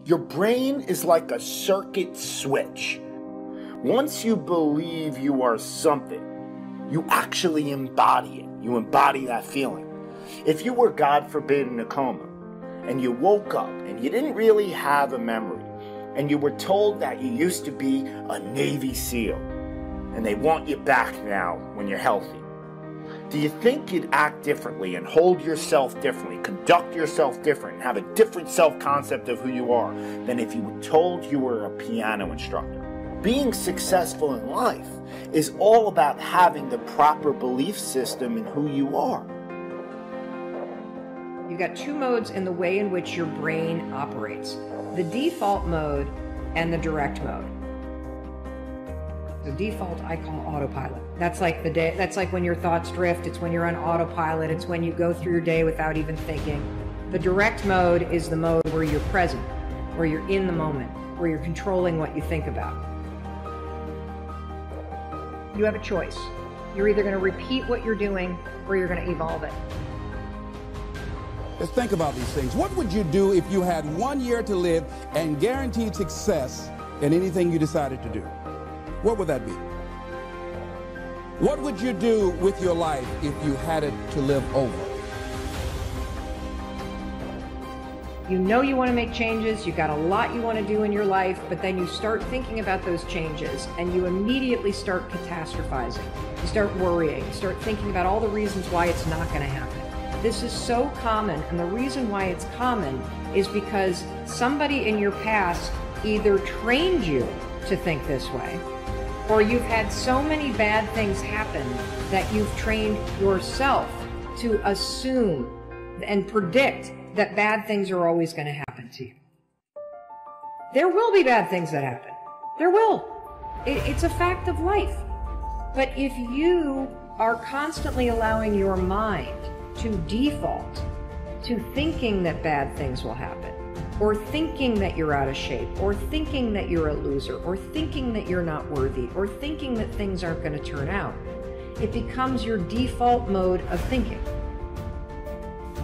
Your brain is like a circuit switch. Once you believe you are something, you actually embody it. You embody that feeling. If you were, God forbid, in a coma, and you woke up and you didn't really have a memory, and you were told that you used to be a Navy SEAL, and they want you back now when you're healthy, do you think you'd act differently and hold yourself differently, conduct yourself different, and have a different self-concept of who you are than if you were told you were a piano instructor? Being successful in life is all about having the proper belief system in who you are. You've got two modes in the way in which your brain operates: the default mode and the direct mode. The default I call autopilot. That's like the day, that's like when your thoughts drift. It's when you're on autopilot. It's when you go through your day without even thinking. The direct mode is the mode where you're present, where you're in the moment, where you're controlling what you think about. You have a choice. You're either going to repeat what you're doing or you're going to evolve it. Let's think about these things. What would you do if you had 1 year to live and guaranteed success in anything you decided to do? What would that be? What would you do with your life if you had it to live over? You know you want to make changes, you've got a lot you want to do in your life, but then you start thinking about those changes and you immediately start catastrophizing. You start worrying, you start thinking about all the reasons why it's not going to happen. This is so common, and the reason why it's common is because somebody in your past either trained you to think this way, or you've had so many bad things happen that you've trained yourself to assume and predict that bad things are always going to happen to you. There will be bad things that happen. There will. It's a fact of life. But if you are constantly allowing your mind to default to thinking that bad things will happen, or thinking that you're out of shape, or thinking that you're a loser, or thinking that you're not worthy, or thinking that things aren't going to turn out, it becomes your default mode of thinking.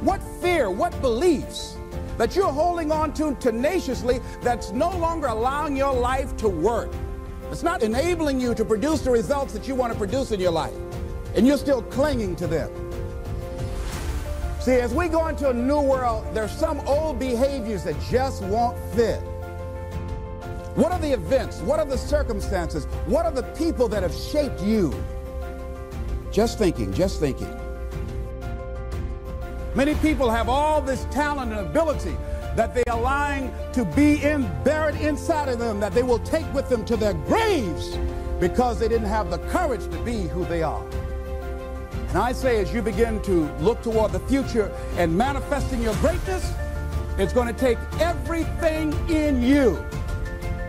What fear, what beliefs that you're holding on to tenaciously that's no longer allowing your life to work? It's not enabling you to produce the results that you want to produce in your life, and you're still clinging to them. See, as we go into a new world, there's some old behaviors that just won't fit. What are the events? What are the circumstances? What are the people that have shaped you? Just thinking, just thinking. Many people have all this talent and ability that they are allowing to be buried inside of them, that they will take with them to their graves because they didn't have the courage to be who they are. And I say, as you begin to look toward the future and manifesting your greatness, it's going to take everything in you,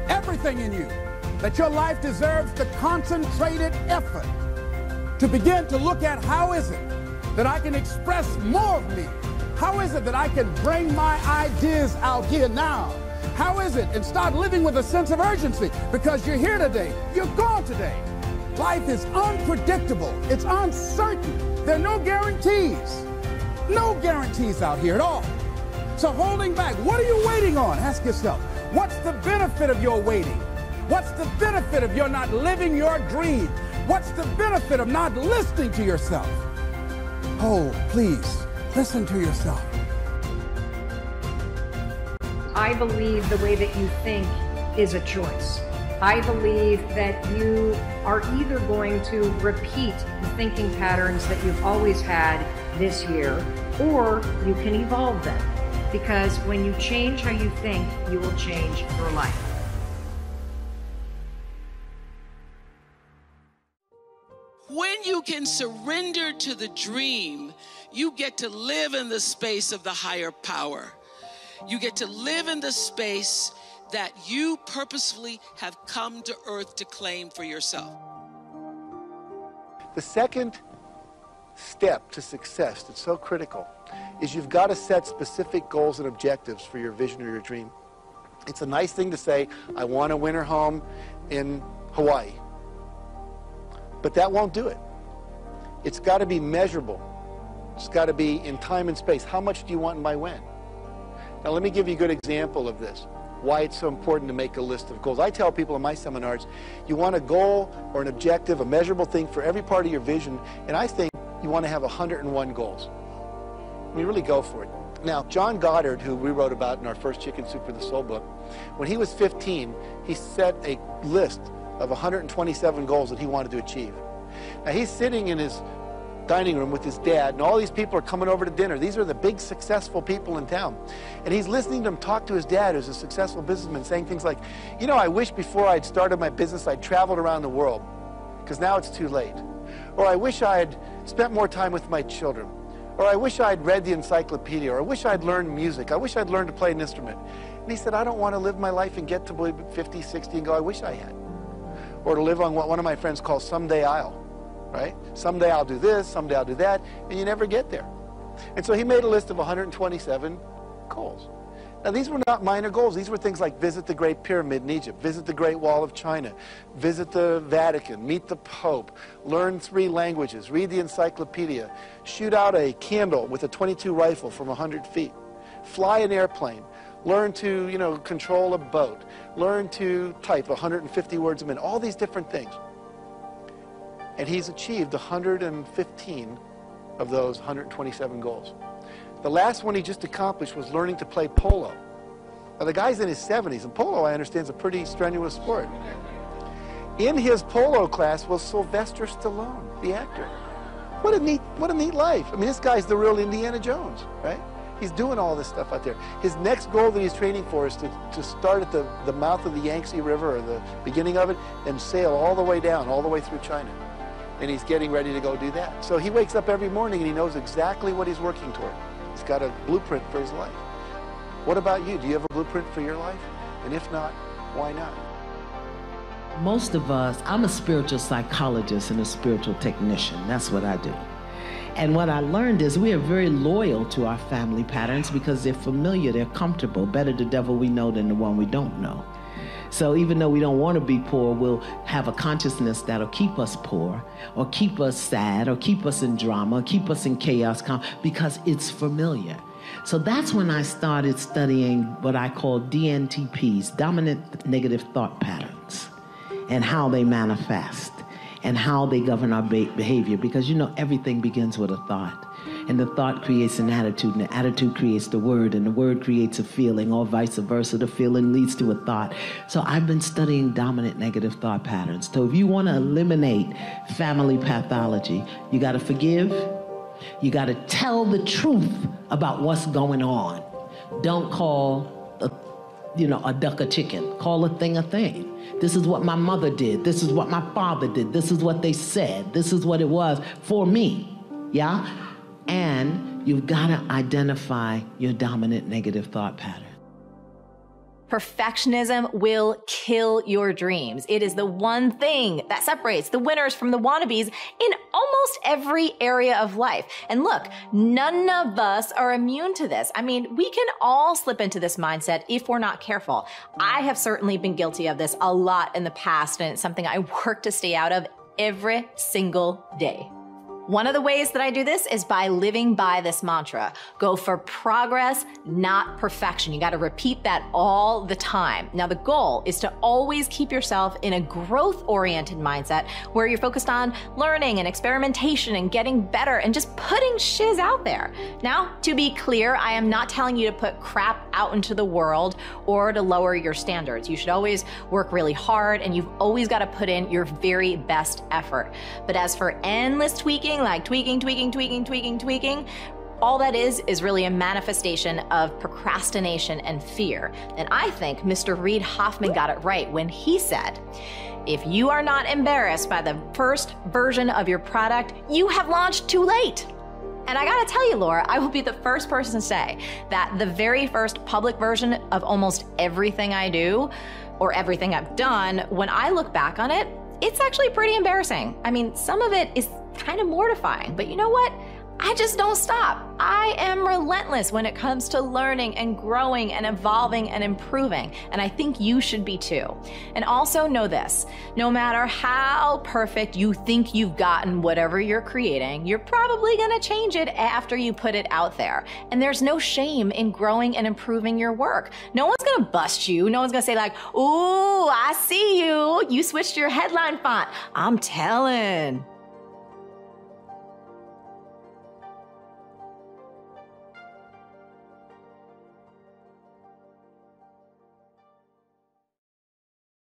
that your life deserves the concentrated effort to begin to look at how is it that I can express more of me? How is it that I can bring my ideas out here now? How is it? And start living with a sense of urgency, because you're here today, you're gone today. Life is unpredictable. It's uncertain. There are no guarantees. No guarantees out here at all. So holding back, what are you waiting on? Ask yourself, what's the benefit of your waiting? What's the benefit of your not living your dream? What's the benefit of not listening to yourself? Oh, please, listen to yourself. I believe the way that you think is a choice. I believe that you are either going to repeat the thinking patterns that you've always had this year, or you can evolve them. Because when you change how you think, you will change your life. When you can surrender to the dream, you get to live in the space of the higher power. You get to live in the space that you purposefully have come to earth to claim for yourself. The second step to success that's so critical is you've got to set specific goals and objectives for your vision or your dream. It's a nice thing to say, I want a winter home in Hawaii. But that won't do it. It's got to be measurable. It's got to be in time and space. How much do you want and by when? Now let me give you a good example of this. why it's so important to make a list of goals. I tell people in my seminars, you want a goal or an objective, a measurable thing for every part of your vision, and I think you want to have 101 goals. I mean, really go for it. Now, John Goddard, who we wrote about in our first Chicken Soup for the Soul book, when he was 15, he set a list of 127 goals that he wanted to achieve. Now, he's sitting in his dining room with his dad, and all these people are coming over to dinner. These are the big successful people in town. And he's listening to them talk to his dad, who's a successful businessman, saying things like, you know, I wish before I'd started my business I'd traveled around the world, because now it's too late. Or I wish I had spent more time with my children. Or I wish I'd read the encyclopedia. Or I wish I'd learned music. I wish I'd learned to play an instrument. And he said, I don't want to live my life and get to 50, 60 and go, I wish I had. Or to live on what one of my friends calls someday I'll. Right? Someday I'll do this, someday I'll do that, and you never get there. And so he made a list of 127 goals. Now, these were not minor goals. These were things like visit the Great Pyramid in Egypt, visit the Great Wall of China, visit the Vatican, meet the Pope, learn 3 languages, read the encyclopedia, shoot out a candle with a .22 rifle from 100 feet, fly an airplane, learn to, you know, control a boat, learn to type 150 words a minute, all these different things. And he's achieved 115 of those 127 goals. The last one he just accomplished was learning to play polo. Now, the guy's in his 70s, and polo, I understand, is a pretty strenuous sport. In his polo class was Sylvester Stallone, the actor. What a neat life. I mean, this guy's the real Indiana Jones, right? He's doing all this stuff out there. His next goal that he's training for is to start at the mouth of the Yangtze River, or the beginning of it, and sail all the way down, all the way through China. And he's getting ready to go do that. So he wakes up every morning and he knows exactly what he's working toward. He's got a blueprint for his life. What about you? Do you have a blueprint for your life? And if not, why not? Most of us, I'm a spiritual psychologist and a spiritual technician. That's what I do. And what I learned is we are very loyal to our family patterns because they're familiar, they're comfortable. Better the devil we know than the one we don't know. So even though we don't want to be poor, we'll have a consciousness that'll keep us poor, or keep us sad, or keep us in drama, keep us in chaos, because it's familiar. So that's when I started studying what I call DNTPs, dominant negative thought patterns, and how they manifest, and how they govern our behavior. Because you know, everything begins with a thought. And the thought creates an attitude, and the attitude creates the word, and the word creates a feeling, or vice versa. The feeling leads to a thought. So I've been studying dominant negative thought patterns. So if you want to eliminate family pathology, you got to forgive. You got to tell the truth about what's going on. Don't call a duck a chicken. Call a thing a thing. This is what my mother did. This is what my father did. This is what they said. This is what it was for me. Yeah? And you've got to identify your dominant negative thought pattern. Perfectionism will kill your dreams. It is the one thing that separates the winners from the wannabes in almost every area of life. And look, none of us are immune to this. I mean, we can all slip into this mindset if we're not careful. I have certainly been guilty of this a lot in the past, and it's something I work to stay out of every single day. One of the ways that I do this is by living by this mantra. Go for progress, not perfection. You got to repeat that all the time. Now, the goal is to always keep yourself in a growth-oriented mindset where you're focused on learning and experimentation and getting better and just putting shiz out there. Now, to be clear, I am not telling you to put crap out into the world or to lower your standards. You should always work really hard, and you've always got to put in your very best effort. But as for endless tweaking, like tweaking, all that is really a manifestation of procrastination and fear. And I think Mr. Reid Hoffman got it right when he said, if you are not embarrassed by the first version of your product, you have launched too late. And I gotta tell you, Laura, I will be the first person to say that the very first public version of almost everything I do, or everything I've done, when I look back on it, it's actually pretty embarrassing. I mean, some of it is kind of mortifying, but you know what? I just don't stop. I am relentless when it comes to learning and growing and evolving and improving. And I think you should be too. And also know this, no matter how perfect you think you've gotten whatever you're creating, you're probably gonna change it after you put it out there. And there's no shame in growing and improving your work. No one's gonna bust you. No one's gonna say like, ooh, I see you. You switched your headline font. I'm telling.